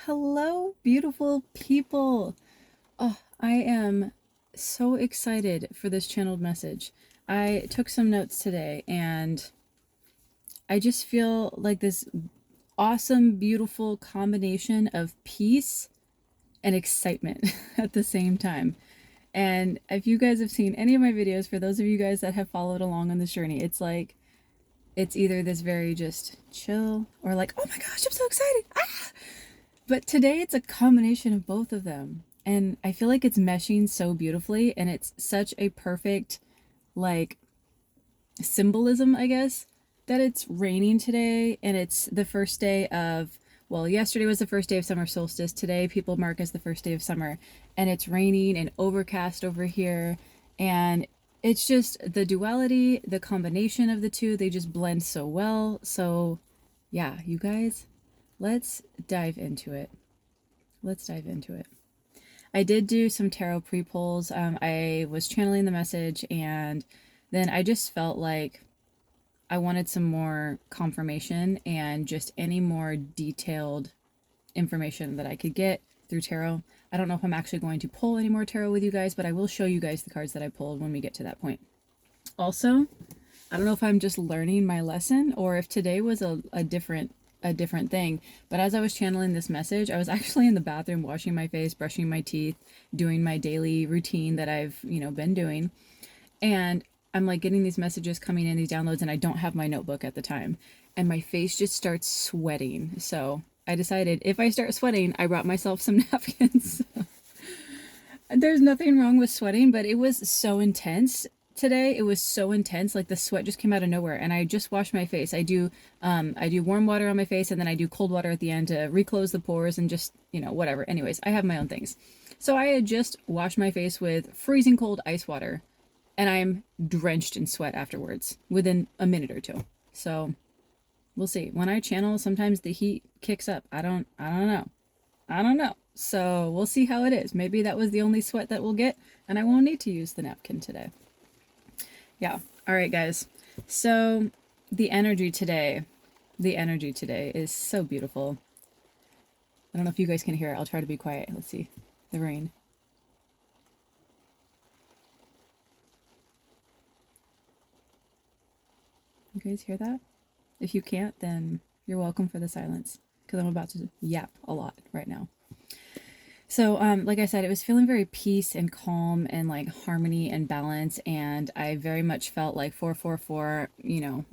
Hello, beautiful people. Oh, I am so excited for this channeled message. I took some notes today and I just feel like this awesome, beautiful combination of peace and excitement at the same time. And if you guys have seen any of my videos, for those of you guys that have followed along on this journey, it's like, it's either this very just chill or like, oh my gosh, I'm so excited. Ah! But today it's a combination of both of them. And I feel like it's meshing so beautifully and it's such a perfect like symbolism, I guess, that it's raining today and it's the first day of well, yesterday was the first day of summer solstice. Today people mark as the first day of summer and it's raining and overcast over here and it's just the duality, the combination of the two, they just blend so well. So, yeah, you guys, let's dive into it. Let's dive into it. I did do some tarot pre-pulls. I was channeling the message and then I just felt like I wanted some more confirmation and just any more detailed information that I could get through tarot. I don't know if I'm actually going to pull any more tarot with you guys, but I will show you guys the cards that I pulled when we get to that point. Also, I don't know if I'm just learning my lesson or if today was a different thing. But as I was channeling this message, I was actually in the bathroom washing my face, brushing my teeth, doing my daily routine that I've, been doing. And I'm like getting these messages coming in, these downloads, and I don't have my notebook at the time. And my face just starts sweating. So I decided if I start sweating, I brought myself some napkins. There's nothing wrong with sweating, but it was so intense today. It was so intense, like the sweat just came out of nowhere. And I just washed my face. I do warm water on my face, and then I do cold water at the end to reclose the pores and just whatever. Anyways, I have my own things. So I had just washed my face with freezing cold ice water, and I'm drenched in sweat afterwards within a minute or two. So we'll see. When I channel, sometimes the heat kicks up. I don't know. So we'll see how it is. Maybe that was the only sweat that we'll get, and I won't need to use the napkin today. Yeah. All right, guys. So the energy today, the energy today is so beautiful. I don't know if you guys can hear it. I'll try to be quiet. Let's see. The rain. You guys hear that? If you can't, then you're welcome for the silence because I'm about to yap a lot right now. So, like I said, it was feeling very peace and calm and like harmony and balance. And I very much felt like 444,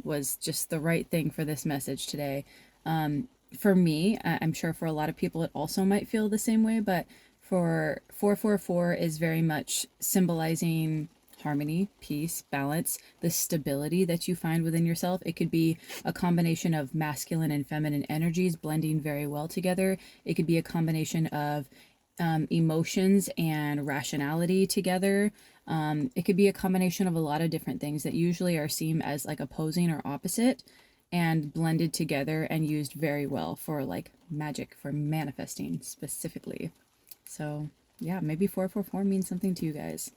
was just the right thing for this message today. For me, I'm sure for a lot of people, it also might feel the same way, but for 444 is very much symbolizing harmony, peace, balance, the stability that you find within yourself. It could be a combination of masculine and feminine energies blending very well together. It could be a combination of emotions and rationality together. It could be a combination of a lot of different things that usually are seen as like opposing or opposite and blended together and used very well for like magic, for manifesting specifically. So, yeah, maybe 444 means something to you guys.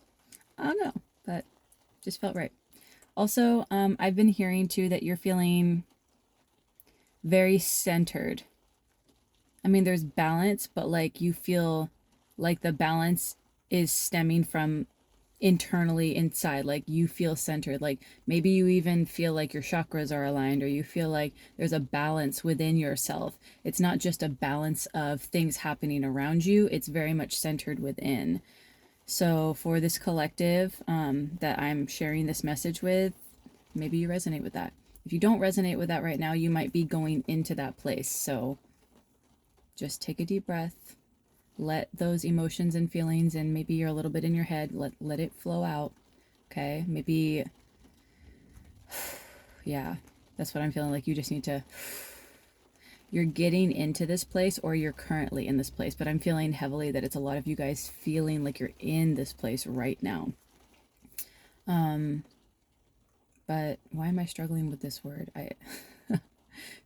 I don't know, but just felt right. Also, I've been hearing too that you're feeling very centered. I mean, there's balance, but like you feel like the balance is stemming from internally inside. Like you feel centered. Like maybe you even feel like your chakras are aligned, or you feel like there's a balance within yourself. It's not just a balance of things happening around you, it's very much centered within. So, for this collective that I'm sharing this message with, maybe you resonate with that. If you don't resonate with that right now, you might be going into that place. So, just take a deep breath, let those emotions and feelings, and maybe you're a little bit in your head, let it flow out. Okay, maybe, yeah, that's what I'm feeling like. You just need to, you're getting into this place or you're currently in this place, but I'm feeling heavily that it's a lot of you guys feeling like you're in this place right now. But why am I struggling with this word? I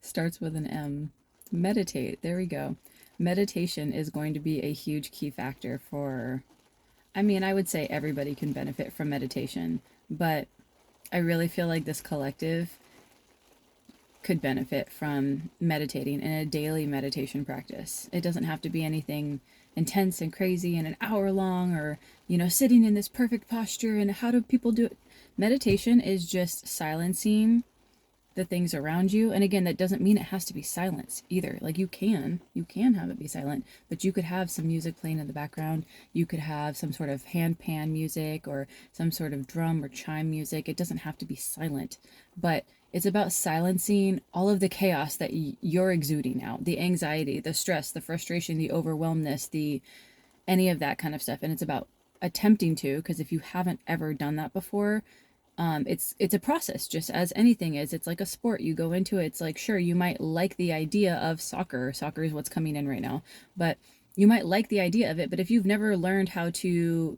starts with an M. Meditate. There we go. Meditation is going to be a huge key factor for, I mean, I would say everybody can benefit from meditation, but I really feel like this collective could benefit from meditating in a daily meditation practice. It doesn't have to be anything intense and crazy and an hour long, or, sitting in this perfect posture. And how do people do it? Meditation is just silencing the things around you. And again, that doesn't mean it has to be silence either. Like you can have it be silent, but you could have some music playing in the background. You could have some sort of hand pan music or some sort of drum or chime music. It doesn't have to be silent, but it's about silencing all of the chaos that you're exuding out, the anxiety, the stress, the frustration, the overwhelmness, the any of that kind of stuff. And it's about attempting to, because if you haven't ever done that before, it's a process, just as anything is. It's like a sport. You go into it, it's like, sure, you might like the idea of soccer. Soccer is what's coming in right now, but you might like the idea of it. But if you've never learned how to,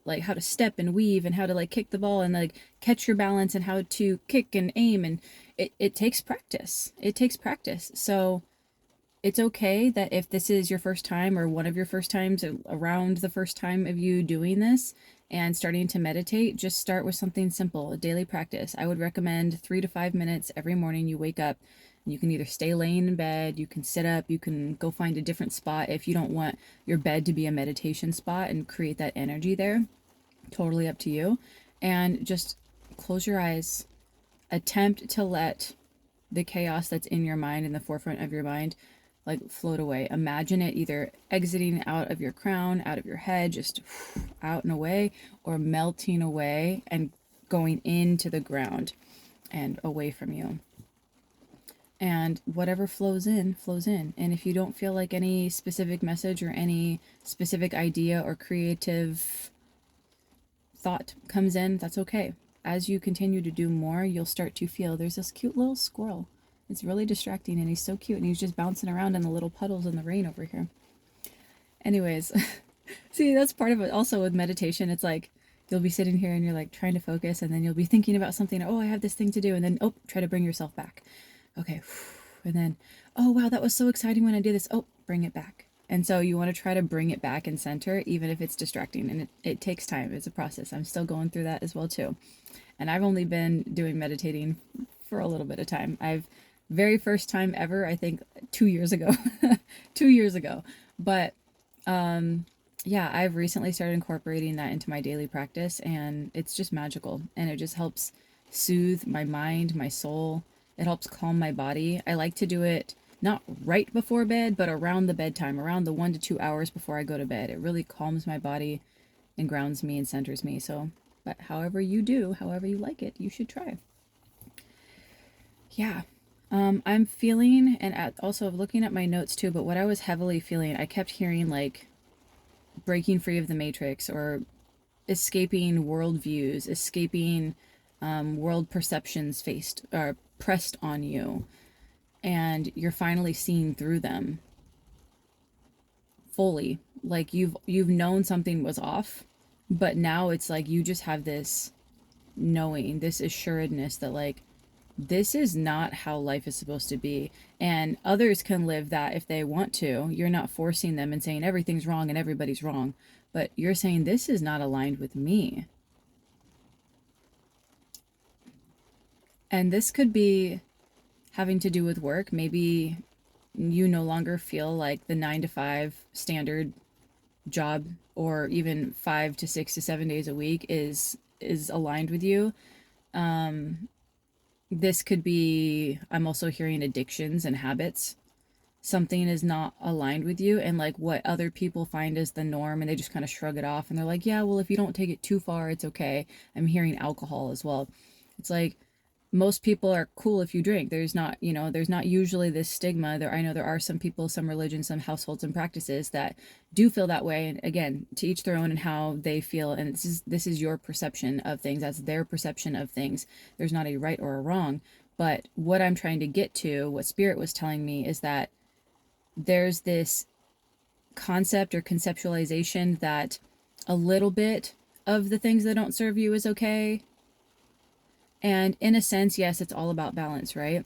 like how to step and weave and how to like kick the ball and like catch your balance and how to kick and aim, and it takes practice. It takes practice. So it's okay that if this is your first time or one of your first times, around the first time of you doing this and starting to meditate, just start with something simple, a daily practice. I would recommend 3 to 5 minutes every morning you wake up. You can either stay laying in bed, you can sit up, you can go find a different spot if you don't want your bed to be a meditation spot and create that energy there. Totally up to you. And just close your eyes. Attempt to let the chaos that's in your mind, in the forefront of your mind, like float away. Imagine it either exiting out of your crown, out of your head, just out and away, or melting away and going into the ground and away from you. And whatever flows in, flows in. And if you don't feel like any specific message or any specific idea or creative thought comes in, that's okay. As you continue to do more, you'll start to feel there's this cute little squirrel. It's really distracting and he's so cute and he's just bouncing around in the little puddles in the rain over here. Anyways, see, that's part of it also with meditation. It's like you'll be sitting here and you're like trying to focus, and then you'll be thinking about something. Oh, I have this thing to do. And then, oh, try to bring yourself back. Okay. And then, oh, wow, that was so exciting when I did this. Oh, bring it back. And so you want to try to bring it back and center, even if it's distracting. And it takes time. It's a process. I'm still going through that as well, too. And I've only been doing meditating for a little bit of time. Very first time ever, I think 2 years ago. 2 years ago. But yeah, I've recently started incorporating that into my daily practice, and it's just magical. And it just helps soothe my mind, my soul. It helps calm my body. I like to do it not right before bed, but around the bedtime, around the 1 to 2 hours before I go to bed. It really calms my body and grounds me and centers me. So, but however you do, however you like it, you should try. Yeah. I'm feeling, and also looking at my notes too, but what I was heavily feeling, I kept hearing like breaking free of the matrix, or escaping worldviews, escaping world perceptions faced or pressed on you, and you're finally seeing through them fully. Like you've known something was off, but now it's like you just have this knowing, this assuredness that like this is not how life is supposed to be. And others can live that if they want to. You're not forcing them and saying everything's wrong and everybody's wrong, but you're saying this is not aligned with me. And this could be having to do with work. Maybe you no longer feel like the 9 to 5 standard job, or even 5 to 6 to 7 days a week is aligned with you. This could be, I'm also hearing addictions and habits. Something is not aligned with you, and like what other people find as the norm, and they just kind of shrug it off and they're like, yeah, well, if you don't take it too far, it's okay. I'm hearing alcohol as well. It's like most people are cool if you drink. There's not, there's not usually this stigma there. I know there are some people, some religions, some households and practices that do feel that way. And again, to each their own and how they feel. And this is your perception of things. That's their perception of things. There's not a right or a wrong. But what I'm trying to get to, what Spirit was telling me, is that there's this concept or conceptualization that a little bit of the things that don't serve you is okay. And in a sense, yes, it's all about balance, right?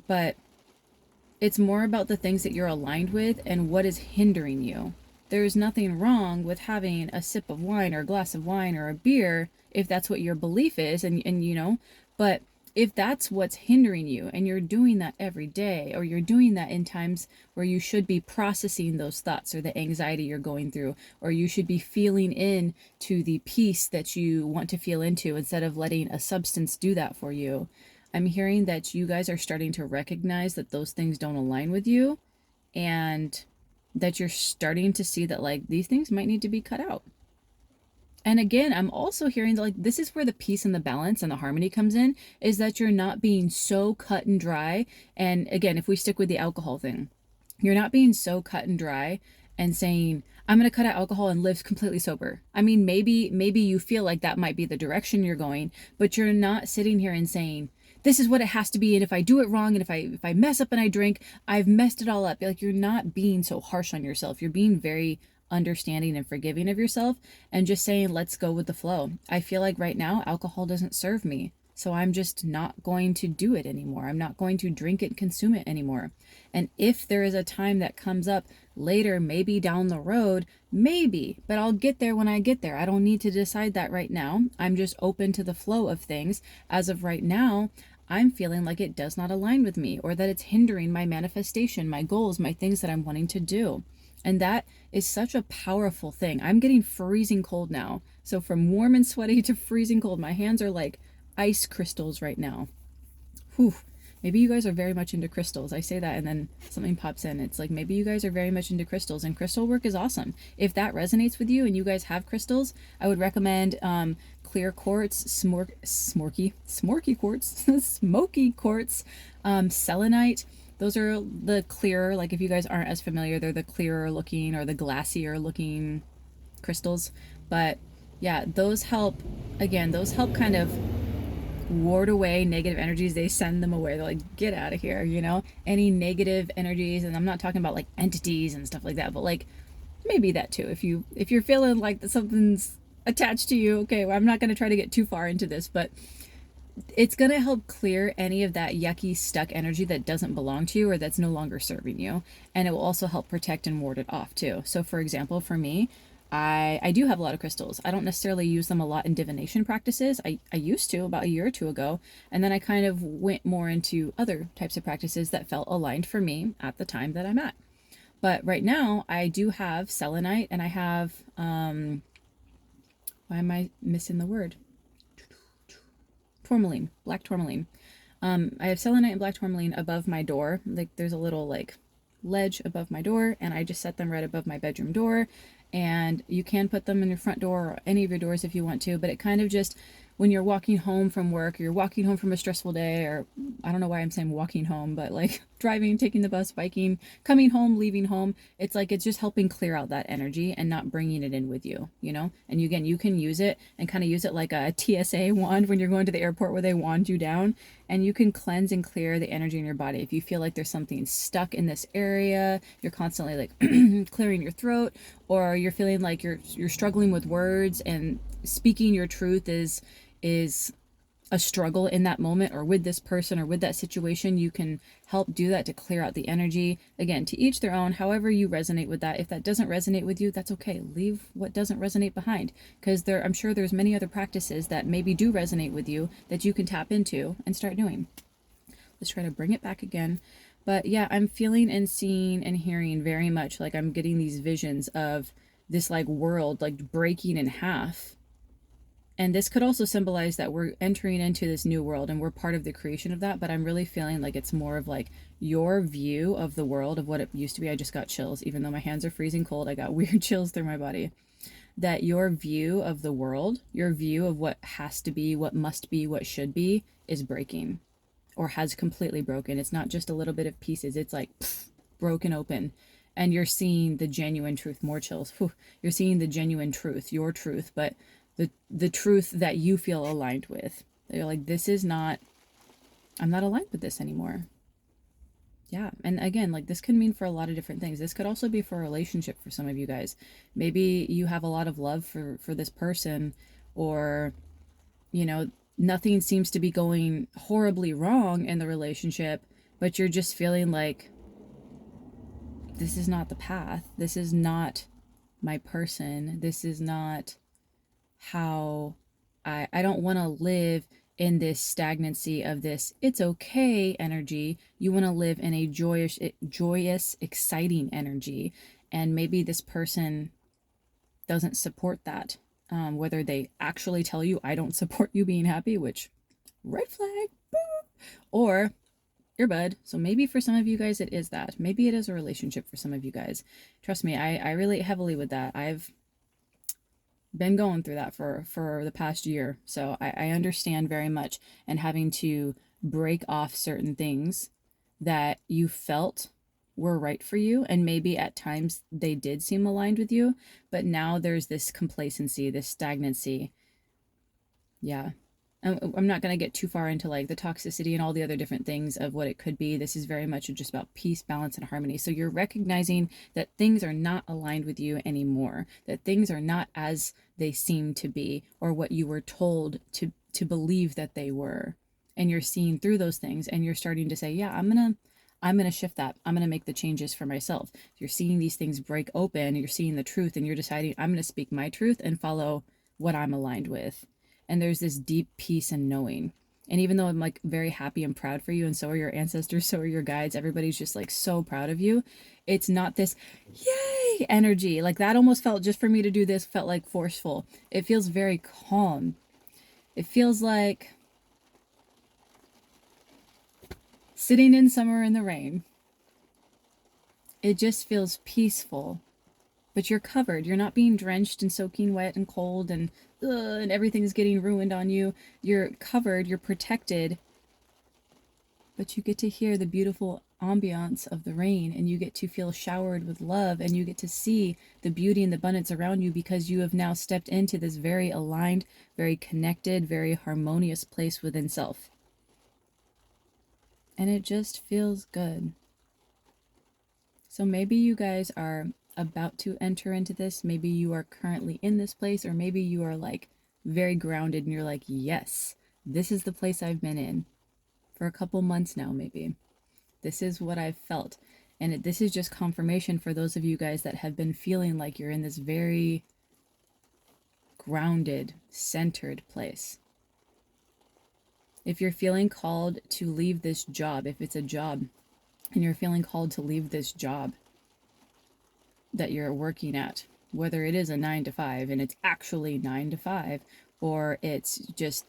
But it's more about the things that you're aligned with and what is hindering you. There's nothing wrong with having a sip of wine or a glass of wine or a beer if that's what your belief is, and but if that's what's hindering you and you're doing that every day, or you're doing that in times where you should be processing those thoughts or the anxiety you're going through, or you should be feeling in to the peace that you want to feel into instead of letting a substance do that for you, I'm hearing that you guys are starting to recognize that those things don't align with you, and that you're starting to see that like these things might need to be cut out. And again, I'm also hearing that like this is where the peace and the balance and the harmony comes in, is that you're not being so cut and dry. And again, if we stick with the alcohol thing, you're not being so cut and dry and saying, I'm going to cut out alcohol and live completely sober. I mean, maybe you feel like that might be the direction you're going, but you're not sitting here and saying, this is what it has to be, and if I do it wrong, and if I mess up and I drink, I've messed it all up. Like, you're not being so harsh on yourself. You're being very understanding and forgiving of yourself, and just saying, let's go with the flow. I feel like right now alcohol doesn't serve me, so I'm just not going to do it anymore. I'm not going to drink it and consume it anymore. And if there is a time that comes up later, maybe down the road, maybe, but I'll get there when I get there. I don't need to decide that right now. I'm just open to the flow of things. As of right now, I'm feeling like it does not align with me, or that it's hindering my manifestation, my goals, my things that I'm wanting to do. And that is such a powerful thing. I'm getting freezing cold now. So from warm and sweaty to freezing cold, my hands are like ice crystals right now. Whew. Maybe you guys are very much into crystals. I say that and then something pops in. It's like, maybe you guys are very much into crystals, and crystal work is awesome. If that resonates with you and you guys have crystals, I would recommend clear quartz, smorky quartz, smoky quartz, selenite. Those are the clearer, like if you guys aren't as familiar, they're the clearer looking or the glassier looking crystals. But yeah, those help, again, those help kind of ward away negative energies. They send them away. They're like, get out of here, you know? Any negative energies, and I'm not talking about like entities and stuff like that, but like maybe that too. If you're feeling like that something's attached to you, okay, well, I'm not going to try to get too far into this, but it's going to help clear any of that yucky stuck energy that doesn't belong to you or that's no longer serving you. And it will also help protect and ward it off too. So for example, for me, I do have a lot of crystals. I don't necessarily use them a lot in divination practices. I used to about a year or two ago. And then I kind of went more into other types of practices that felt aligned for me at the time that I'm at. But right now I do have selenite, and I have, why am I missing the word? Tourmaline, black tourmaline. I have selenite and black tourmaline above my door. Like there's a little like ledge above my door, and I just set them right above my bedroom door. And you can put them in your front door or any of your doors if you want to, but it kind of just, when you're walking home from work, or you're walking home from a stressful day, or I don't know why I'm saying walking home, but like driving, taking the bus, biking, coming home, leaving home, it's like it's just helping clear out that energy and not bringing it in with you, you know? And again, you can use it and kind of use it like a TSA wand when you're going to the airport where they wand you down, and you can cleanse and clear the energy in your body. If you feel like there's something stuck in this area, you're constantly like clearing your throat, or you're feeling like you're struggling with words, and speaking your truth is a struggle in that moment, or with this person or with that situation, you can help do that to clear out the energy. Again, to each their own, however you resonate with that. If that doesn't resonate with you, that's okay. Leave what doesn't resonate behind, because I'm sure there's many other practices that maybe do resonate with you that you can tap into and start doing. Let's try to bring it back again. But yeah, I'm feeling and seeing and hearing very much like I'm getting these visions of this like world like breaking in half. And this could also symbolize that we're entering into this new world and we're part of the creation of that. But I'm really feeling like it's more of like your view of the world, of what it used to be. I just got chills, even though my hands are freezing cold. I got weird chills through my body. That your view of the world, your view of what has to be, what must be, what should be, is breaking, or has completely broken. It's not just a little bit of pieces. It's like broken open. And you're seeing the genuine truth. More chills. Whew. You're seeing the genuine truth, your truth, but the truth that you feel aligned with. You're like, this is not, I'm not aligned with this anymore. Yeah. And again, like this could mean for a lot of different things. This could also be for a relationship for some of you guys. Maybe you have a lot of love for this person, or, you know, nothing seems to be going horribly wrong in the relationship, but you're just feeling like this is not the path. This is not my person. This is not how I don't want to live in this stagnancy of this it's okay energy. You want to live in a joyous, exciting energy. And maybe this person doesn't support that. Whether they actually tell you, I don't support you being happy, which red flag, or earbud. So maybe for some of you guys it is that. Maybe it is a relationship for some of you guys. Trust me, I relate heavily with that. I've been going through that for the past year. So I understand very much, and having to break off certain things that you felt were right for you, and maybe at times they did seem aligned with you, but now there's this complacency, this stagnancy. Yeah. I'm not going to get too far into like the toxicity and all the other different things of what it could be. This is very much just about peace, balance, and harmony. So you're recognizing that things are not aligned with you anymore, that things are not as they seem to be or what you were told to believe that they were. And you're seeing through those things, and you're starting to say, yeah, I'm going to shift that. I'm going to make the changes for myself. You're seeing these things break open, you're seeing the truth, and you're deciding, I'm going to speak my truth and follow what I'm aligned with. And there's this deep peace and knowing. And even though I'm like very happy and proud for you, and so are your ancestors, so are your guides, everybody's just like so proud of you. It's not this yay energy. Like that almost felt, just for me to do this, felt like forceful. It feels very calm. It feels like sitting in summer in the rain. It just feels peaceful. But you're covered. You're not being drenched and soaking wet and cold and everything's getting ruined on you. You're covered, you're protected, but you get to hear the beautiful ambiance of the rain, and you get to feel showered with love, and you get to see the beauty and the abundance around you because you have now stepped into this very aligned, very connected, very harmonious place within self. And it just feels good. So maybe you guys are about to enter into this. Maybe you are currently in this place, or maybe you are like very grounded and you're like, yes, this is the place I've been in for a couple months now. Maybe this is what I've felt. And this is just confirmation for those of you guys that have been feeling like you're in this very grounded, centered place. If you're feeling called to leave this job, if it's a job and you're feeling called to leave this job that you're working at, whether it is a 9 to 5 and it's actually 9 to 5, or it's just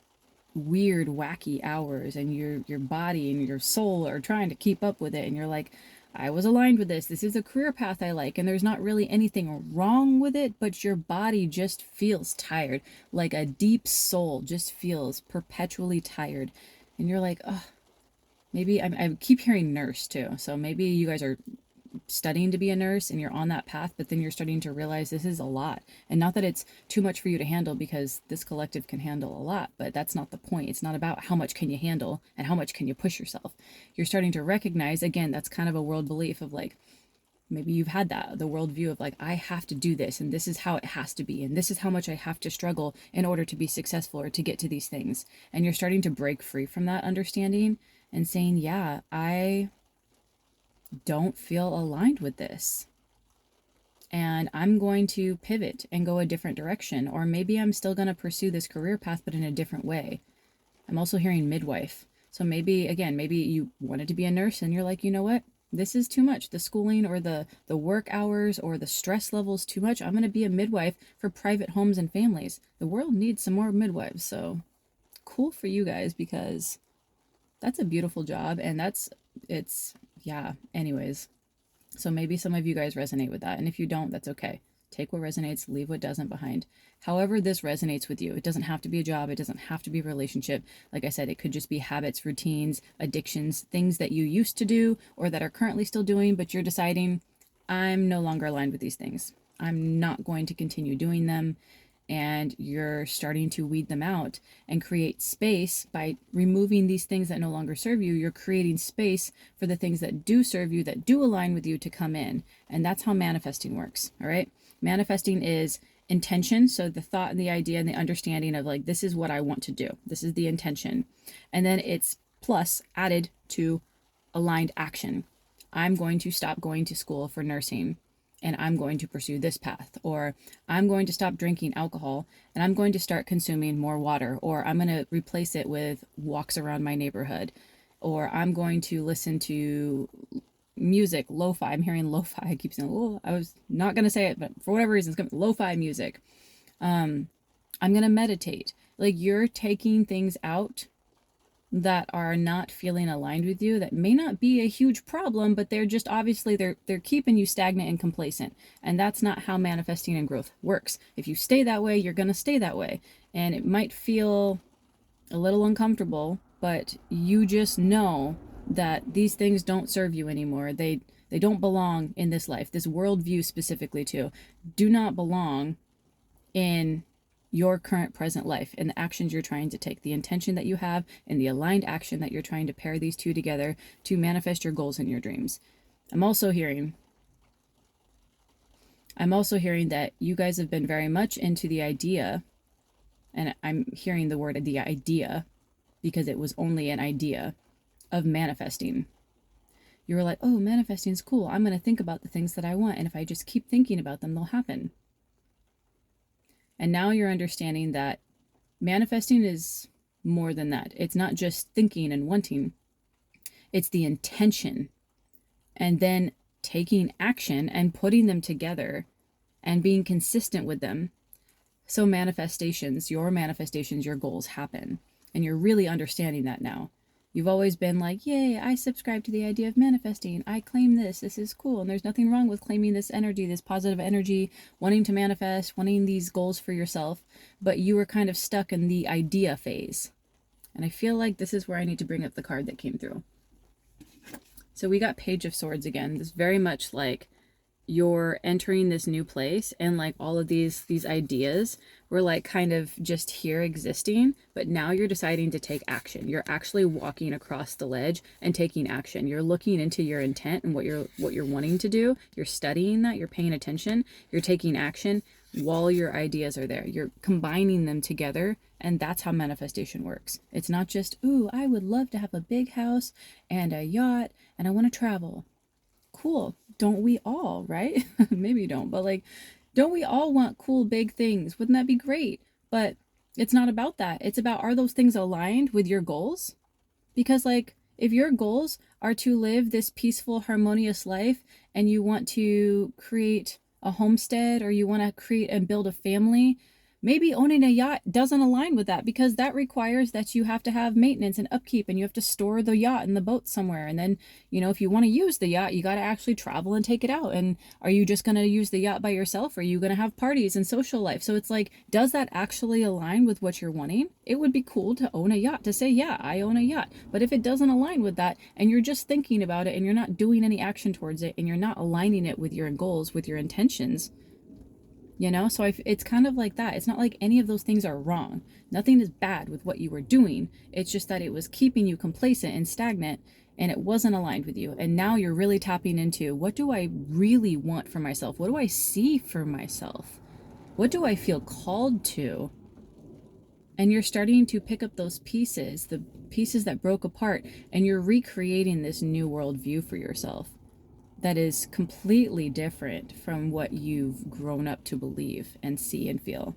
weird wacky hours and your body and your soul are trying to keep up with it, and you're like, I was aligned with this is a career path I like, and there's not really anything wrong with it, but your body just feels tired, like a deep soul just feels perpetually tired, and you're like, oh, maybe I keep hearing nurse too, so maybe you guys are studying to be a nurse and you're on that path, but then you're starting to realize this is a lot. And not that it's too much for you to handle, because this collective can handle a lot, but that's not the point. It's not about how much can you handle and how much can you push yourself. You're starting to recognize, again, that's kind of a world belief of like, maybe you've had that, the worldview of like, I have to do this and this is how it has to be and this is how much I have to struggle in order to be successful or to get to these things. And you're starting to break free from that understanding and saying, yeah, I don't feel aligned with this, and I'm going to pivot and go a different direction, or maybe I'm still going to pursue this career path but in a different way. I'm also hearing midwife. So maybe, again, maybe you wanted to be a nurse and you're like, you know what, this is too much, the schooling or the work hours or the stress levels too much. I'm going to be a midwife for private homes and families. The world needs some more midwives. So cool for you guys, because that's a beautiful job, and yeah, anyways. So maybe some of you guys resonate with that. And if you don't, that's okay. Take what resonates, leave what doesn't behind. However this resonates with you. It doesn't have to be a job. It doesn't have to be a relationship. Like I said, it could just be habits, routines, addictions, things that you used to do or that are currently still doing, but you're deciding, I'm no longer aligned with these things. I'm not going to continue doing them. And you're starting to weed them out and create space by removing these things that no longer serve you. You're creating space for the things that do serve you, that do align with you, to come in. And that's how manifesting works. All right. Manifesting is intention. So the thought and the idea and the understanding of like, this is what I want to do. This is the intention. And then it's plus added to aligned action. I'm going to stop going to school for nursing. and I'm going to pursue this path, or I'm going to stop drinking alcohol and I'm going to start consuming more water, or I'm going to replace it with walks around my neighborhood, or I'm going to listen to music, lo-fi. I'm hearing lo-fi. I keep saying, oh, I was not going to say it, but for whatever reason, it's going to lo-fi music. I'm going to meditate. Like, you're taking things out that are not feeling aligned with you, that may not be a huge problem, but they're just obviously they're keeping you stagnant and complacent. And that's not how manifesting and growth works. If you stay that way, you're going to stay that way. And it might feel a little uncomfortable, but you just know that these things don't serve you anymore. They don't belong in this life. This worldview specifically too do not belong in your current present life and the actions you're trying to take, the intention that you have, and the aligned action that you're trying to pair these two together to manifest your goals and your dreams. I'm also hearing that you guys have been very much into the idea, and I'm hearing the word the idea because it was only an idea of manifesting. You were like, oh, manifesting is cool. I'm going to think about the things that I want, and if I just keep thinking about them, they'll happen. And now you're understanding that manifesting is more than that. It's not just thinking and wanting, it's the intention, and then taking action and putting them together and being consistent with them. So your manifestations, your goals happen. And you're really understanding that now. You've always been like, yay, I subscribe to the idea of manifesting. I claim this. This is cool. And there's nothing wrong with claiming this energy, this positive energy, wanting to manifest, wanting these goals for yourself. But you were kind of stuck in the idea phase. And I feel like this is where I need to bring up the card that came through. So we got Page of Swords again. This very much like you're entering this new place, and like all of these ideas were like kind of just here existing, but now you're deciding to take action. You're actually walking across the ledge and taking action. You're looking into your intent and what you're wanting to do. You're studying that, you're paying attention, you're taking action while your ideas are there. You're combining them together, and that's how manifestation works. It's not just, ooh, I would love to have a big house and a yacht and I want to travel. Cool. Don't we all, right? Maybe you don't, but like, don't we all want cool big things? Wouldn't that be great? But it's not about that. It's about, are those things aligned with your goals? Because like, if your goals are to live this peaceful, harmonious life, and you want to create a homestead, or you want to create and build a family, maybe owning a yacht doesn't align with that, because that requires that you have to have maintenance and upkeep, and you have to store the yacht and the boat somewhere. And then, if you want to use the yacht, you got to actually travel and take it out. And are you just going to use the yacht by yourself? Or are you going to have parties and social life? So it's like, does that actually align with what you're wanting? It would be cool to own a yacht, to say, yeah, I own a yacht. But if it doesn't align with that, and you're just thinking about it and you're not doing any action towards it, and you're not aligning it with your goals, with your intentions, so it's kind of like that. It's not like any of those things are wrong. Nothing is bad with what you were doing. It's just that it was keeping you complacent and stagnant, and it wasn't aligned with you. And now you're really tapping into, what do I really want for myself? What do I see for myself? What do I feel called to? And you're starting to pick up those pieces, the pieces that broke apart, and you're recreating this new worldview for yourself that is completely different from what you've grown up to believe and see and feel.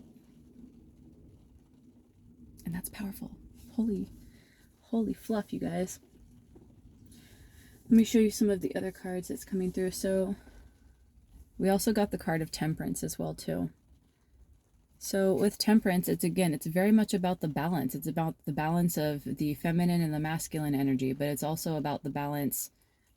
And that's powerful. Holy fluff, you guys. Let me show you some of the other cards that's coming through. So we also got the card of Temperance as well too. So with Temperance, it's very much about the balance. It's about the balance of the feminine and the masculine energy, but it's also about the balance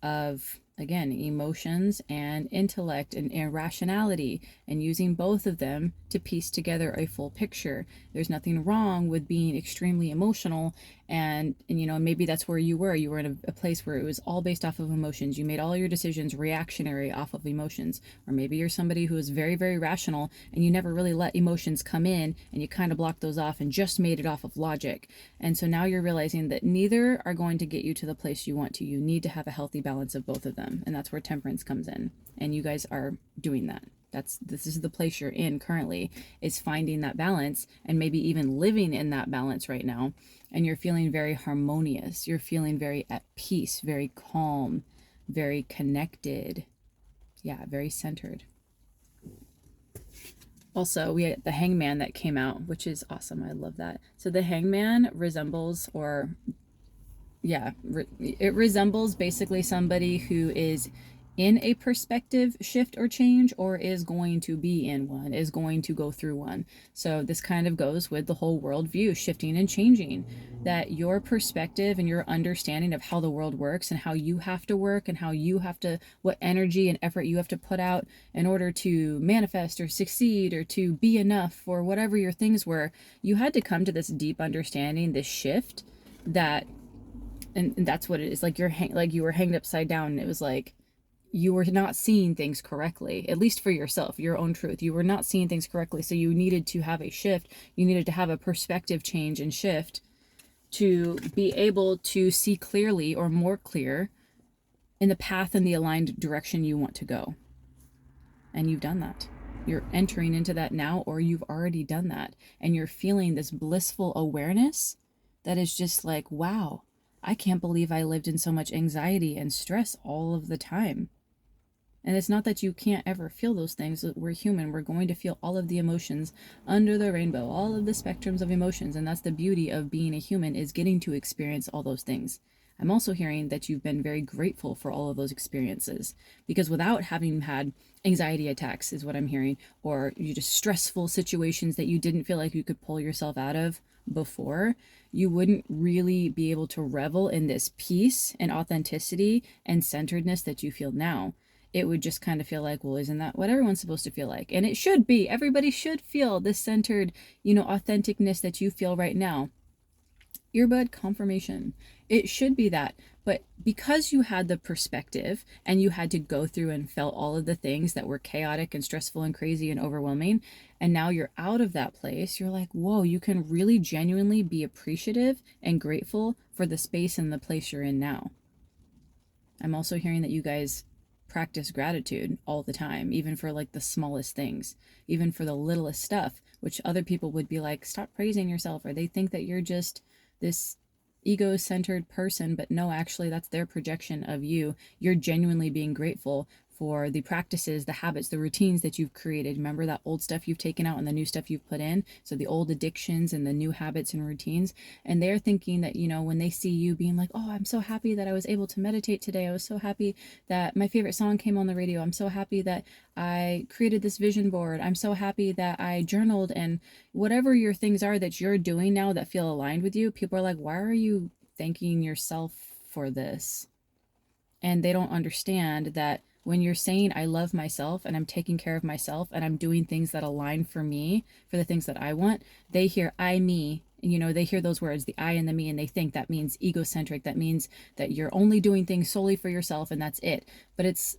of, again, emotions and intellect and rationality, and using both of them to piece together a full picture. There's nothing wrong with being extremely emotional, and maybe that's where you were. You were in a place where it was all based off of emotions. You made all your decisions reactionary off of emotions. Or maybe you're somebody who is very, very rational, and you never really let emotions come in, and you kind of blocked those off and just made it off of logic. And so now you're realizing that neither are going to get you to the place you want to. You need to have a healthy balance of both of them. And that's where Temperance comes in. And you guys are doing that. This is the place you're in currently, is finding that balance, and maybe even living in that balance right now. And you're feeling very harmonious. You're feeling very at peace, very calm, very connected. yeah, very centered. Also, we had the Hangman that came out, which is awesome. I love that. So the Hangman resembles, or yeah, it resembles basically somebody who is in a perspective shift or change, or is going to be in one, is going to go through one. So this kind of goes with the whole worldview shifting and changing, that your perspective and your understanding of how the world works and how you have to work and how you have to, what energy and effort you have to put out in order to manifest or succeed or to be enough or whatever your things were, you had to come to this deep understanding, this shift that, and that's what it is. Like like you were hanged upside down, and it was like you were not seeing things correctly, at least for yourself, your own truth. You were not seeing things correctly. So you needed to have a shift. You needed to have a perspective change and shift to be able to see clearly or more clear in the path and the aligned direction you want to go. And you've done that. You're entering into that now, or you've already done that. And you're feeling this blissful awareness that is just like, wow, I can't believe I lived in so much anxiety and stress all of the time. And it's not that you can't ever feel those things. We're human. We're going to feel all of the emotions under the rainbow, all of the spectrums of emotions. And that's the beauty of being a human, is getting to experience all those things. I'm also hearing that you've been very grateful for all of those experiences, because without having had anxiety attacks, is what I'm hearing, or you just stressful situations that you didn't feel like you could pull yourself out of before, you wouldn't really be able to revel in this peace and authenticity and centeredness that you feel now. It would just kind of feel like, well, isn't that what everyone's supposed to feel like? And it should be. Everybody should feel this centered, authenticness that you feel right now. Earbud confirmation. It should be that. But because you had the perspective and you had to go through and felt all of the things that were chaotic and stressful and crazy and overwhelming, and now you're out of that place, you're like, whoa, you can really genuinely be appreciative and grateful for the space and the place you're in now. I'm also hearing that you guys practice gratitude all the time, even for like the smallest things, even for the littlest stuff, which other people would be like, stop praising yourself, or they think that you're just this ego-centered person. But no, actually, that's their projection of you. You're genuinely being grateful for the practices, the habits, the routines that you've created. Remember that old stuff you've taken out and the new stuff you've put in? So the old addictions and the new habits and routines. And they're thinking that, when they see you being like, oh, I'm so happy that I was able to meditate today. I was so happy that my favorite song came on the radio. I'm so happy that I created this vision board. I'm so happy that I journaled. And whatever your things are that you're doing now that feel aligned with you, people are like, why are you thanking yourself for this? And they don't understand that when you're saying, I love myself and I'm taking care of myself and I'm doing things that align for me, for the things that I want, they hear I, me, they hear those words, the I and the me, and they think that means egocentric. That means that you're only doing things solely for yourself and that's it. But it's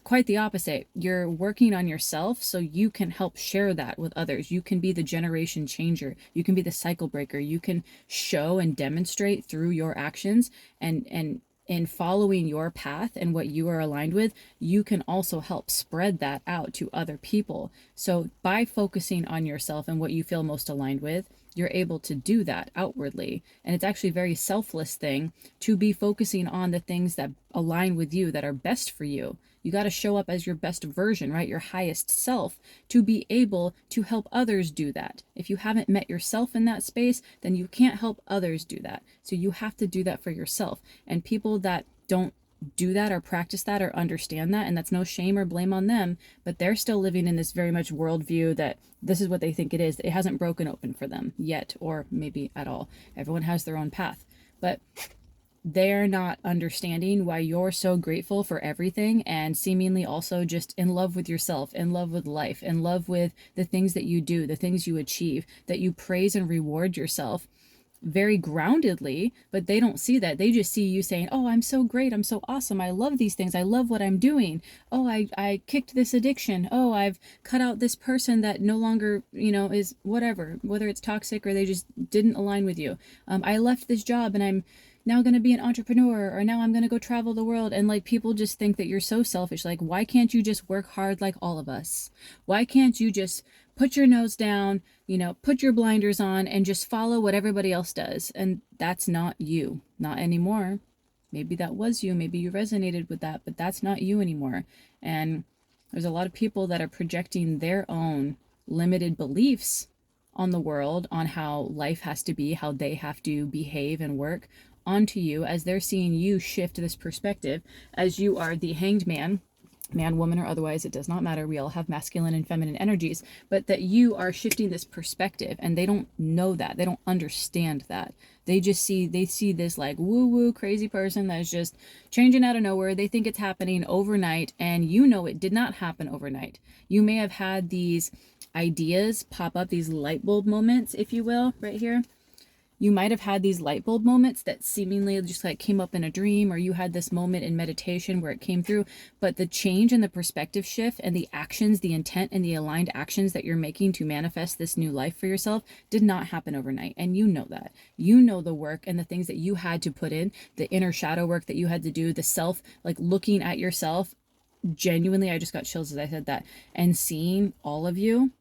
quite the opposite. You're working on yourself so you can help share that with others. You can be the generation changer. You can be the cycle breaker. You can show and demonstrate through your actions, and in following your path and what you are aligned with, you can also help spread that out to other people. So by focusing on yourself and what you feel most aligned with, you're able to do that outwardly. And it's actually a very selfless thing to be focusing on the things that align with you, that are best for you. You got to show up as your best version, right? Your highest self, to be able to help others do that. If you haven't met yourself in that space, then you can't help others do that. So you have to do that for yourself. And people that don't do that or practice that or understand that, and that's no shame or blame on them, but they're still living in this very much worldview that this is what they think it is. It hasn't broken open for them yet, or maybe at all. Everyone has their own path. But they're not understanding why you're so grateful for everything, and seemingly also just in love with yourself, in love with life, in love with the things that you do, the things you achieve, that you praise and reward yourself very groundedly. But they don't see that. They just see you saying, oh, I'm so great, I'm so awesome, I love these things, I love what I'm doing. Oh, I kicked this addiction. Oh, I've cut out this person that no longer, is whatever, whether it's toxic or they just didn't align with you. I left this job and I'm now going to be an entrepreneur, or now I'm going to go travel the world. And like, people just think that you're so selfish. Like, why can't you just work hard like all of us? Why can't you just put your nose down, put your blinders on and just follow what everybody else does? And that's not you, not anymore. maybe that was you, maybe you resonated with that, but that's not you anymore. And there's a lot of people that are projecting their own limited beliefs on the world, on how life has to be, how they have to behave and work onto you, as they're seeing you shift this perspective, as you are the hanged man, man, woman, or otherwise, it does not matter. We all have masculine and feminine energies, but that you are shifting this perspective, and they don't know that. They don't understand that. They see this like woo woo crazy person that's just changing out of nowhere. They think it's happening overnight, and you know it did not happen overnight. You may have had these ideas pop up, these light bulb moments, if you will, right here. You might have had these light bulb moments that seemingly just like came up in a dream, or you had this moment in meditation where it came through, but the change and the perspective shift and the actions, the intent and the aligned actions that you're making to manifest this new life for yourself did not happen overnight. And you know that. You know the work and the things that you had to put in, the inner shadow work that you had to do, the self, like looking at yourself genuinely. I just got chills as I said that, and seeing all of you,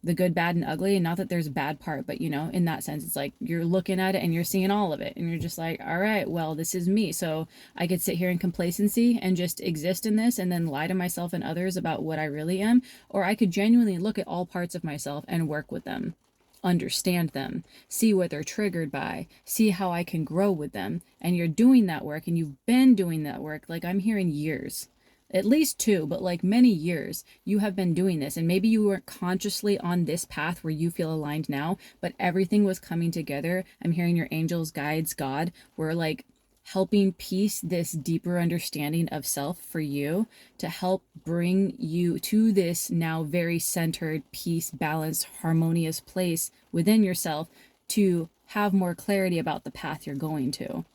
the good, bad, and ugly. And not that there's a bad part, but you know, in that sense, it's like you're looking at it and you're seeing all of it, and you're just like, all right, well, this is me. So I could sit here in complacency and just exist in this and then lie to myself and others about what I really am, or I could genuinely look at all parts of myself and work with them, understand them, see what they're triggered by, see how I can grow with them. And you're doing that work, and you've been doing that work. Like, I'm hearing years, at least 2, but like many years, you have been doing this. And maybe you weren't consciously on this path where you feel aligned now, but everything was coming together. I'm hearing your angels, guides, God were like helping piece this deeper understanding of self for you, to help bring you to this now very centered, peace, balanced, harmonious place within yourself, to have more clarity about the path you're going to.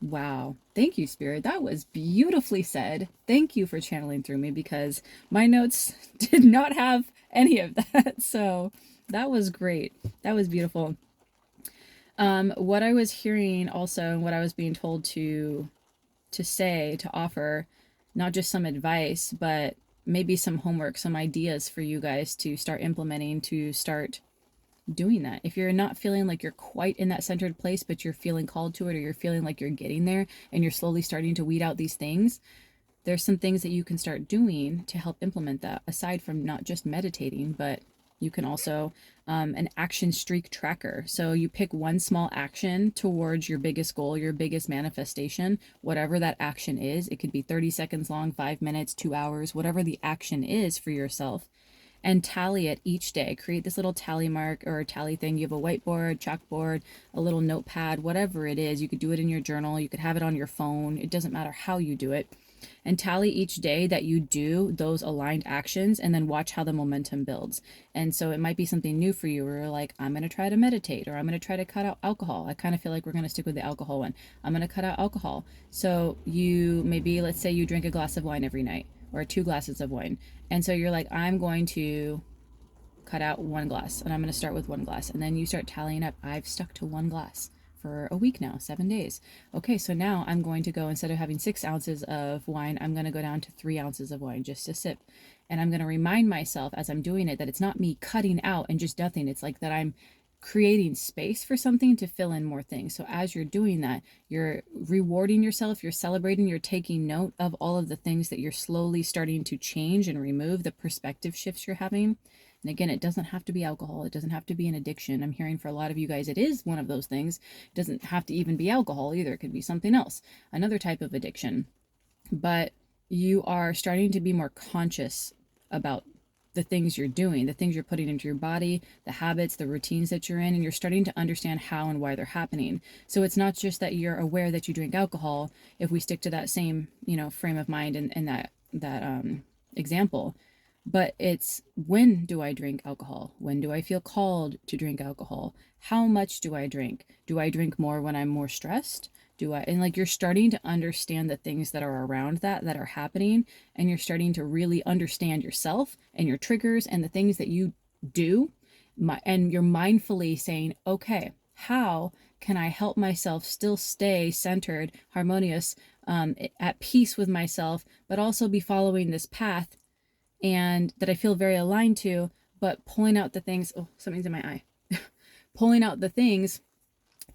Wow. Thank you, Spirit. That was beautifully said. Thank you for channeling through me, because my notes did not have any of that. So that was great. That was beautiful. What I was hearing also, and what I was being told to say, to offer, not just some advice, but maybe some homework, some ideas for you guys to start implementing, to start doing that. If you're not feeling like you're quite in that centered place, but you're feeling called to it, or you're feeling like you're getting there and you're slowly starting to weed out these things, there's some things that you can start doing to help implement that, aside from not just meditating, but you can also an action streak tracker. So you pick one small action towards your biggest goal, your biggest manifestation, whatever that action is. It could be 30 seconds long, 5 minutes, 2 hours, whatever the action is for yourself, and tally it each day. Create this little tally mark or a tally thing. You have a whiteboard, chalkboard, a little notepad, whatever it is. You could do it in your journal. You could have it on your phone. It doesn't matter how you do it. And tally each day that you do those aligned actions, and then watch how the momentum builds. And so it might be something new for you, where you're like, I'm going to try to meditate, or I'm going to try to cut out alcohol. I kind of feel like we're going to stick with the alcohol one. I'm going to cut out alcohol. So you maybe, let's say you drink a glass of wine every night, or 2 glasses of wine. And so you're like, I'm going to cut out 1 glass, and I'm going to start with 1 glass. And then you start tallying up. I've stuck to 1 glass for a week now, 7 days. Okay, so now I'm going to go, instead of having 6 ounces of wine, I'm going to go down to 3 ounces of wine, just a sip. And I'm going to remind myself as I'm doing it that it's not me cutting out and just nothing. It's like that I'm creating space for something to fill in more things. So as you're doing that, you're rewarding yourself, you're celebrating, you're taking note of all of the things that you're slowly starting to change and remove, the perspective shifts you're having. And again, it doesn't have to be alcohol. It doesn't have to be an addiction. I'm hearing for a lot of you guys, it is one of those things. It doesn't have to even be alcohol either. It could be something else, another type of addiction. But you are starting to be more conscious about the things you're doing, the things you're putting into your body, the habits, the routines that you're in, and you're starting to understand how and why they're happening. So it's not just that you're aware that you drink alcohol, if we stick to that same, frame of mind and that example, but it's, when do I drink alcohol? When do I feel called to drink alcohol? How much do I drink? Do I drink more when I'm more stressed? And like, you're starting to understand the things that are around that are happening, and you're starting to really understand yourself and your triggers and the things that you do. And you're mindfully saying, okay, how can I help myself still stay centered, harmonious, at peace with myself, but also be following this path and that I feel very aligned to, but pulling out the things, oh, something's in my eye, pulling out the things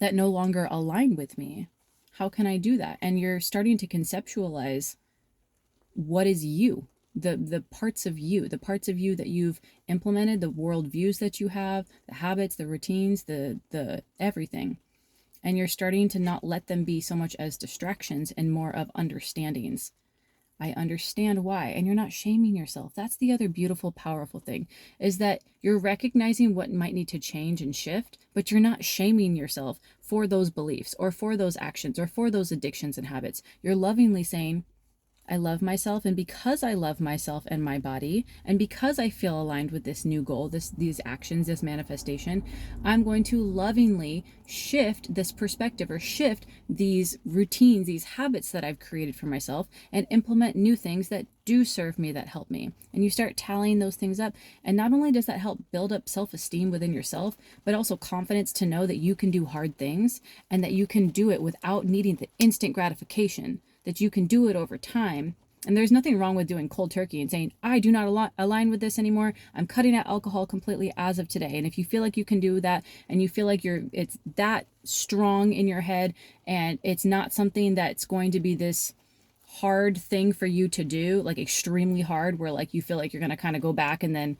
that no longer align with me. How can I do that? And you're starting to conceptualize what is you, the parts of you, the parts of you that you've implemented, the worldviews that you have, the habits, the routines, the everything. And you're starting to not let them be so much as distractions and more of understandings. I understand why. And you're not shaming yourself. That's the other beautiful, powerful thing, is that you're recognizing what might need to change and shift, but you're not shaming yourself for those beliefs or for those actions or for those addictions and habits. You're lovingly saying, I love myself, and because I love myself and my body, and because I feel aligned with this new goal, these actions, this manifestation, I'm going to lovingly shift this perspective or shift these routines, these habits that I've created for myself, and implement new things that do serve me, that help me. And you start tallying those things up. And not only does that help build up self-esteem within yourself, but also confidence to know that you can do hard things and that you can do it without needing the instant gratification, that you can do it over time. And there's nothing wrong with doing cold turkey and saying, I do not align with this anymore. I'm cutting out alcohol completely as of today. And if you feel like you can do that and you feel like it's that strong in your head and it's not something that's going to be this hard thing for you to do, like extremely hard, where like you feel like you're going to kind of go back and then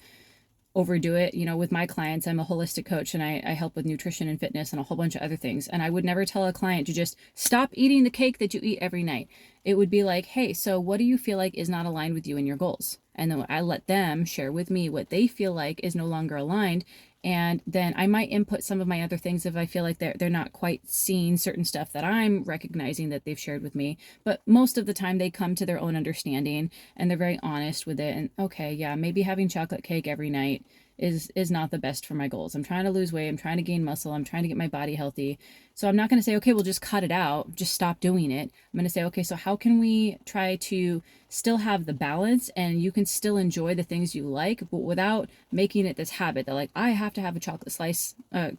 overdo it. You know, with my clients, I'm a holistic coach and I help with nutrition and fitness and a whole bunch of other things. And I would never tell a client to just stop eating the cake that you eat every night. It would be like, hey, so what do you feel like is not aligned with you and your goals? And then I let them share with me what they feel like is no longer aligned. And then I might input some of my other things if I feel like they're not quite seeing certain stuff that I'm recognizing that they've shared with me. But most of the time they come to their own understanding and they're very honest with it. And okay, yeah, maybe having chocolate cake every night is not the best for my goals. I'm trying to lose weight. I'm trying to gain muscle. I'm trying to get my body healthy. So I'm not going to say, okay, we'll just cut it out. Just stop doing it. I'm going to say, okay, so how can we try to still have the balance and you can still enjoy the things you like, but without making it this habit that like, I have to have a chocolate slice, a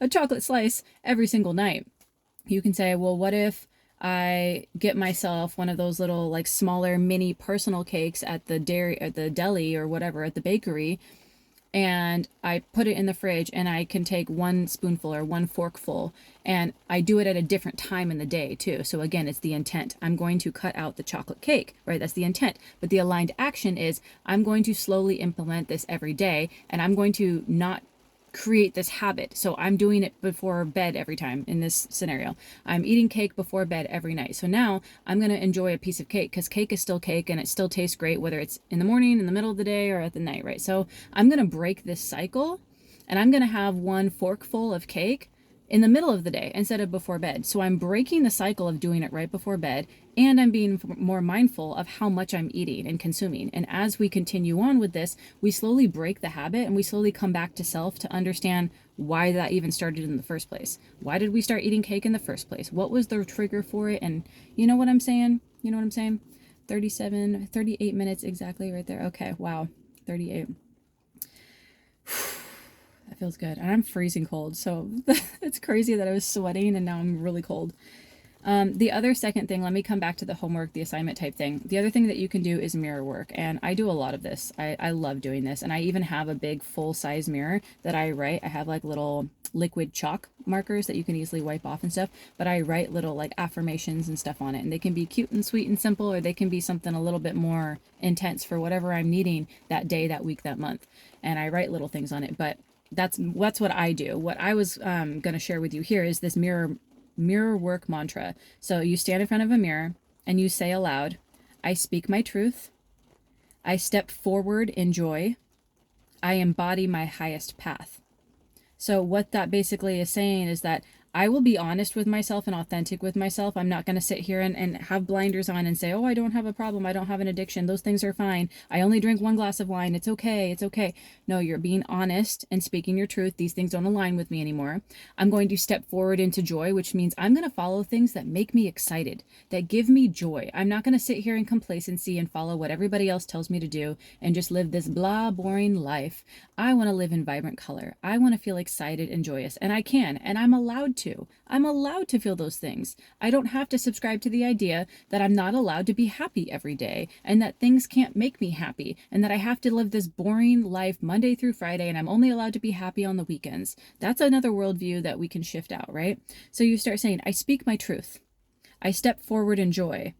chocolate slice every single night. You can say, well, what if I get myself one of those little like smaller mini personal cakes at the deli or whatever, at the bakery, and I put it in the fridge and I can take one spoonful or one forkful, and I do it at a different time in the day too. So again, it's the intent. I'm going to cut out the chocolate cake, right? That's the intent. But the aligned action is I'm going to slowly implement this every day, and I'm going to not create this habit. So I'm doing it before bed every time in this scenario. I'm eating cake before bed every night. So now I'm going to enjoy a piece of cake because cake is still cake and it still tastes great, whether it's in the morning, in the middle of the day, or at the night, right? So I'm going to break this cycle and I'm going to have one forkful of cake in the middle of the day instead of before bed. So I'm breaking the cycle of doing it right before bed, and I'm being more mindful of how much I'm eating and consuming. And as we continue on with this, we slowly break the habit and we slowly come back to self to understand why that even started in the first place. Why did we start eating cake in the first place? What was the trigger for it? And you know what I'm saying? 38 minutes exactly right there. Okay, wow, 38. That feels good. And I'm freezing cold, so it's crazy that I was sweating and now I'm really cold. The other second thing, let me come back to the homework, the assignment type thing. The other thing that you can do is mirror work. And I do a lot of this. I love doing this. And I even have a big full size mirror that I write. I have like little liquid chalk markers that you can easily wipe off and stuff. But I write little like affirmations and stuff on it. And they can be cute and sweet and simple, or they can be something a little bit more intense for whatever I'm needing that day, that week, that month. And I write little things on it. But that's what I do. What I was going to share with you here is this mirror work mantra. So you stand in front of a mirror and you say aloud, I speak my truth. I step forward in joy. I embody my highest path. So what that basically is saying is that I will be honest with myself and authentic with myself. I'm not going to sit here and have blinders on and say, oh, I don't have a problem. I don't have an addiction. Those things are fine. I only drink one glass of wine. It's okay. It's okay. No, you're being honest and speaking your truth. These things don't align with me anymore. I'm going to step forward into joy, which means I'm going to follow things that make me excited, that give me joy. I'm not going to sit here in complacency and follow what everybody else tells me to do and just live this blah, boring life. I want to live in vibrant color. I want to feel excited and joyous, and I can, and I'm allowed to. I'm allowed to feel those things. I don't have to subscribe to the idea that I'm not allowed to be happy every day and that things can't make me happy and that I have to live this boring life Monday through Friday and I'm only allowed to be happy on the weekends. That's another worldview that we can shift out, right? So you start saying, I speak my truth. I step forward in joy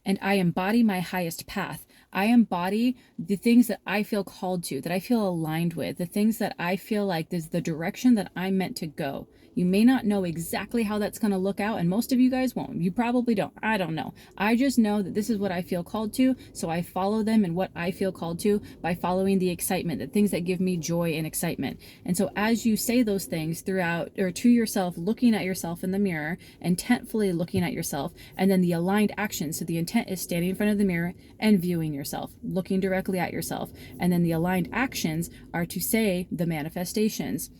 and I embody my highest path. I embody the things that I feel called to, that I feel aligned with, the things that I feel like is the direction that I'm meant to go. You may not know exactly how that's going to look out, and most of you guys won't. You probably don't. I don't know. I just know that this is what I feel called to, so I follow them and what I feel called to by following the excitement, the things that give me joy and excitement. And so as you say those things throughout, or to yourself, looking at yourself in the mirror, intentfully looking at yourself, and then the aligned action. So the intent is standing in front of the mirror and viewing yourself, looking directly at yourself. And then the aligned actions are to say the manifestations.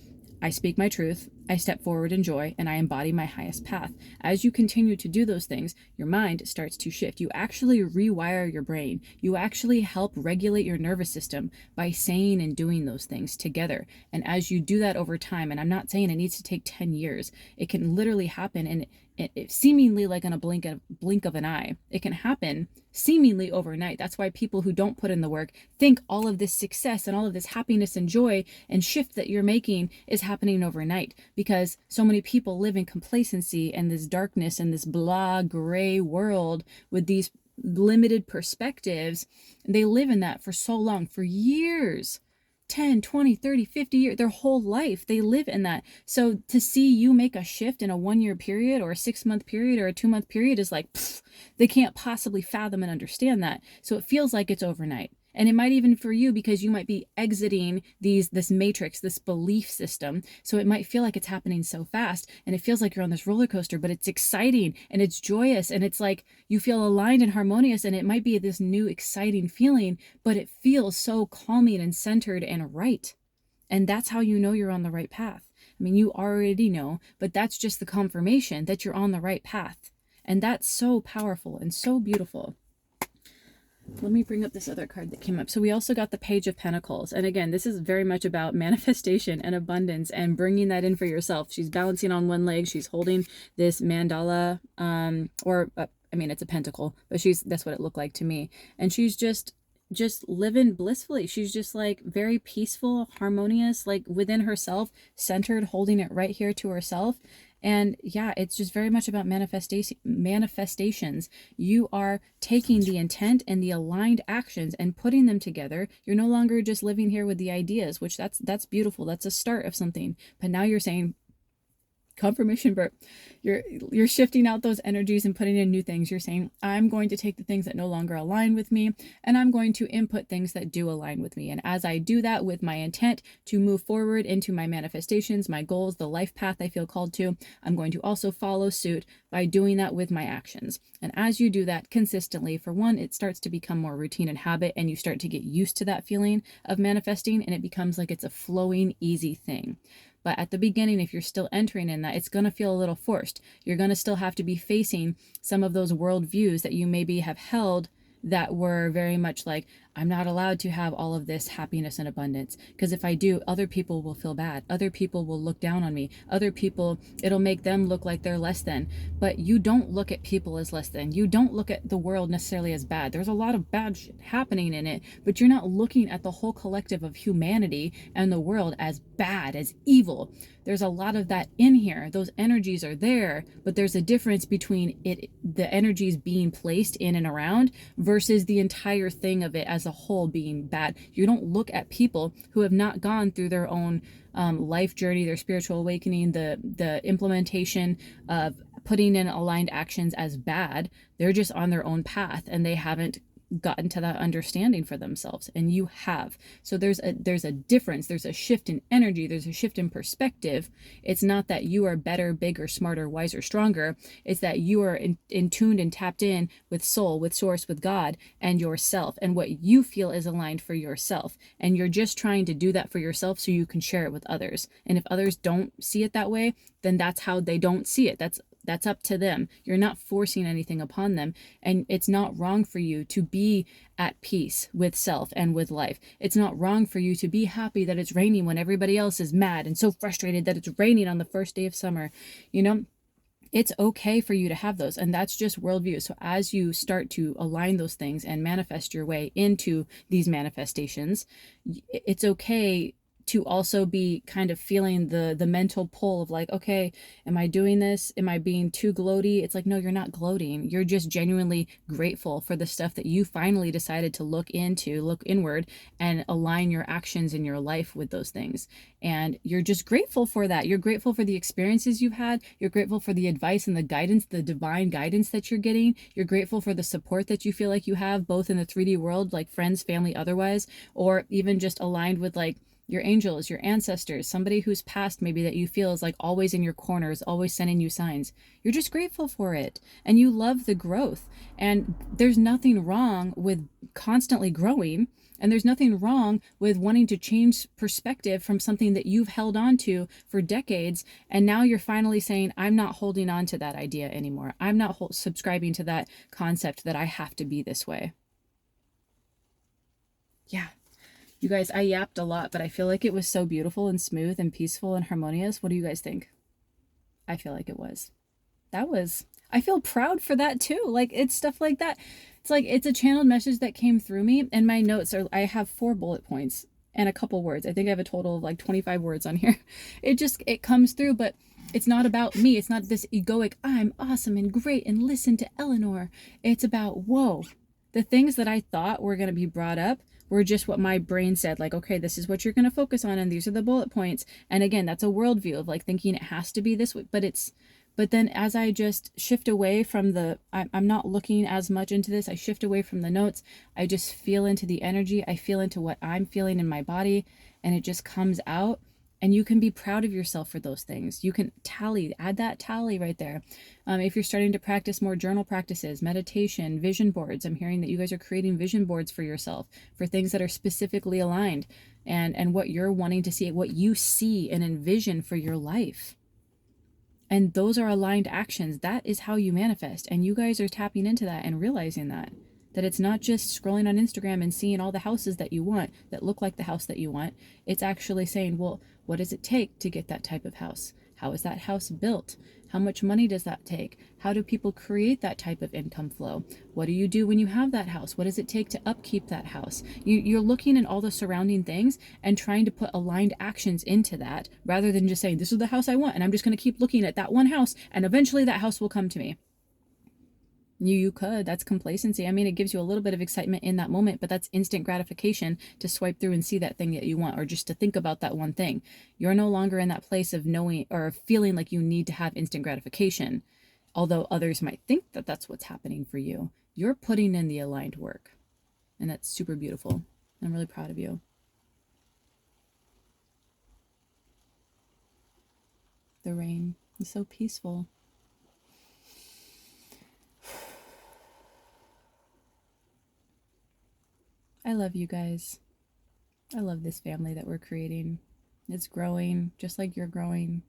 I speak my truth, I step forward in joy, and I embody my highest path. As you continue to do those things, your mind starts to shift. You actually rewire your brain. You actually help regulate your nervous system by saying and doing those things together. And as you do that over time, and I'm not saying it needs to take 10 years, it can literally happen in it seemingly like in a blink of an eye. It can happen seemingly overnight. That's why people who don't put in the work think all of this success and all of this happiness and joy and shift that you're making is happening overnight, because so many people live in complacency and this darkness and this blah gray world with these limited perspectives. They live in that for so long, for years. 10, 20, 30, 50 years, their whole life, they live in that. So to see you make a shift in a 1-year period or a 6-month period or a 2-month period is like, they can't possibly fathom and understand that. So it feels like it's overnight. And it might even for you, because you might be exiting this matrix, this belief system. So it might feel like it's happening so fast and it feels like you're on this roller coaster, but it's exciting and it's joyous and it's like you feel aligned and harmonious, and it might be this new exciting feeling, but it feels so calming and centered and right. And that's how you know you're on the right path. I mean, you already know, but that's just the confirmation that you're on the right path. And that's so powerful and so beautiful. Let me bring up this other card that came up. So we also got the Page of Pentacles. And again, this is very much about manifestation and abundance and bringing that in for yourself. She's balancing on one leg. She's holding this mandala, I mean, it's a pentacle, but that's what it looked like to me. And she's just living blissfully. She's just like very peaceful, harmonious, like within herself, centered, holding it right here to herself. And yeah, it's just very much about manifestations. You are taking the intent and the aligned actions and putting them together. You're no longer just living here with the ideas, which that's beautiful. That's a start of something. But now you're saying, confirmation, Bert, you're shifting out those energies and putting in new things. You're saying, I'm going to take the things that no longer align with me, and I'm going to input things that do align with me. And as I do that with my intent to move forward into my manifestations, my goals, the life path I feel called to, I'm going to also follow suit by doing that with my actions. And as you do that consistently, for one, it starts to become more routine and habit, and you start to get used to that feeling of manifesting, and it becomes like it's a flowing, easy thing. But at the beginning, if you're still entering in that, it's going to feel a little forced. You're going to still have to be facing some of those worldviews that you maybe have held that were very much like, I'm not allowed to have all of this happiness and abundance, because if I do, other people will feel bad. Other people will look down on me. Other people, it'll make them look like they're less than. But you don't look at people as less than. You don't look at the world necessarily as bad. There's a lot of bad shit happening in it, but you're not looking at the whole collective of humanity and the world as bad, as evil. There's a lot of that in here. Those energies are there, but there's a difference between the energies being placed in and around versus the entire thing of it as a whole being bad. You don't look at people who have not gone through their own life journey, their spiritual awakening, the implementation of putting in aligned actions as bad. They're just on their own path and they haven't gotten to that understanding for themselves, and you have. So there's a difference. There's a shift in energy. There's a shift in perspective. It's not that you are better, bigger, smarter, wiser, stronger. It's that you are in tuned and tapped in with soul, with source, with God, and yourself, and what you feel is aligned for yourself. And you're just trying to do that for yourself so you can share it with others. And if others don't see it that way, then that's how they don't see it. That's up to them. You're not forcing anything upon them. And it's not wrong for you to be at peace with self and with life. It's not wrong for you to be happy that it's raining when everybody else is mad and so frustrated that it's raining on the first day of summer. You know, it's okay for you to have those, and that's just worldview. So as you start to align those things and manifest your way into these manifestations, it's okay to also be kind of feeling the mental pull of like, okay, am I doing this? Am I being too gloaty? It's like, no, you're not gloating. You're just genuinely grateful for the stuff that you finally decided to look inward and align your actions in your life with those things. And you're just grateful for that. You're grateful for the experiences you've had. You're grateful for the advice and the guidance, the divine guidance that you're getting. You're grateful for the support that you feel like you have, both in the 3D world, like friends, family, otherwise, or even just aligned with like your angels, your ancestors, somebody who's passed maybe that you feel is like always in your corner, is always sending you signs. You're just grateful for it. And you love the growth. And there's nothing wrong with constantly growing. And there's nothing wrong with wanting to change perspective from something that you've held on to for decades. And now you're finally saying, I'm not holding on to that idea anymore. I'm not subscribing to that concept that I have to be this way. Yeah. You guys, I yapped a lot, but I feel like it was so beautiful and smooth and peaceful and harmonious. What do you guys think? I feel like it was. I feel proud for that too. Like, it's stuff like that. It's like, it's a channeled message that came through me, and my notes are, I have 4 bullet points and a couple words. I think I have a total of like 25 words on here. It comes through, but it's not about me. It's not this egoic, I'm awesome and great and listen to Eleanor. It's about, whoa, the things that I thought were going to be brought up were just what my brain said, like, okay, this is what you're going to focus on, and these are the bullet points. And again, that's a worldview of like thinking it has to be this way, but then as I just shift away from I'm not looking as much into this, I shift away from the notes, I just feel into the energy, I feel into what I'm feeling in my body, and it just comes out. And you can be proud of yourself for those things. You can add that tally right there. If you're starting to practice more journal practices, meditation, vision boards, I'm hearing that you guys are creating vision boards for yourself, for things that are specifically aligned and what you're wanting to see, what you see and envision for your life. And those are aligned actions. That is how you manifest. And you guys are tapping into that and realizing that it's not just scrolling on Instagram and seeing all the houses that you want that look like the house that you want. It's actually saying, well, what does it take to get that type of house? How is that house built? How much money does that take? How do people create that type of income flow? What do you do when you have that house? What does it take to upkeep that house? You're looking at all the surrounding things and trying to put aligned actions into that, rather than just saying, this is the house I want, and I'm just going to keep looking at that one house, and eventually that house will come to me. You could. That's complacency. I mean, it gives you a little bit of excitement in that moment, but that's instant gratification to swipe through and see that thing that you want, or just to think about that one thing. You're no longer in that place of knowing or feeling like you need to have instant gratification, although others might think that that's what's happening for you. You're putting in the aligned work, and that's super beautiful. I'm really proud of you. The rain is so peaceful. I love you guys. I love this family that we're creating. It's growing just like you're growing.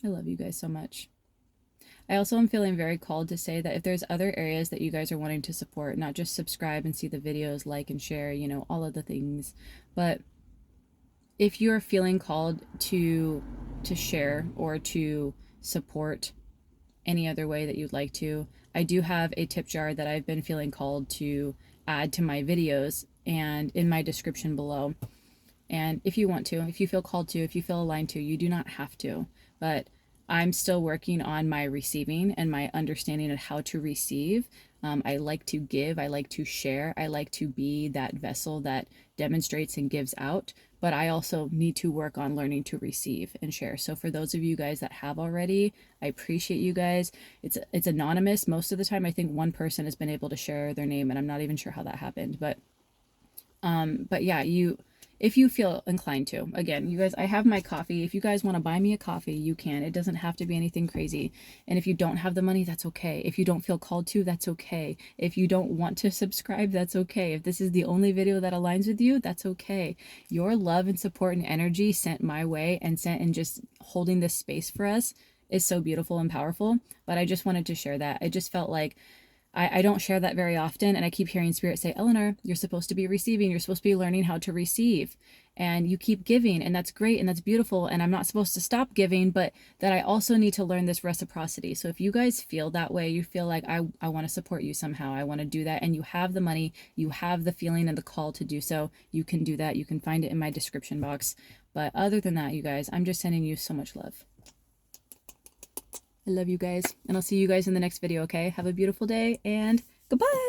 I love you guys so much. I also am feeling very called to say that if there's other areas that you guys are wanting to support, not just subscribe and see the videos, like and share, all of the things, but if you're feeling called to share or to support any other way that you'd like to, I do have a tip jar that I've been feeling called to add to my videos and in my description below. And if you want to, if you feel called to, if you feel aligned to, you do not have to. But I'm still working on my receiving and my understanding of how to receive. I like to give, I like to share, I like to be that vessel that demonstrates and gives out, but I also need to work on learning to receive and share. So for those of you guys that have already, I appreciate you guys. It's anonymous most of the time. I think one person has been able to share their name, and I'm not even sure how that happened, but yeah, if you feel inclined to, again, you guys, I have my coffee. If you guys want to buy me a coffee, you can. It doesn't have to be anything crazy. And if you don't have the money, that's okay. If you don't feel called to, that's okay. If you don't want to subscribe, that's okay. If this is the only video that aligns with you, that's okay. Your love and support and energy sent my way and sent in just holding this space for us is so beautiful and powerful. But I just wanted to share that. I just felt like I don't share that very often. And I keep hearing Spirit say, Eleanor, you're supposed to be receiving. You're supposed to be learning how to receive. And you keep giving. And that's great. And that's beautiful. And I'm not supposed to stop giving, but that I also need to learn this reciprocity. So if you guys feel that way, you feel like I want to support you somehow, I want to do that, and you have the money, you have the feeling and the call to do so, you can do that. You can find it in my description box. But other than that, you guys, I'm just sending you so much love. I love you guys, and I'll see you guys in the next video, okay? Have a beautiful day, and goodbye!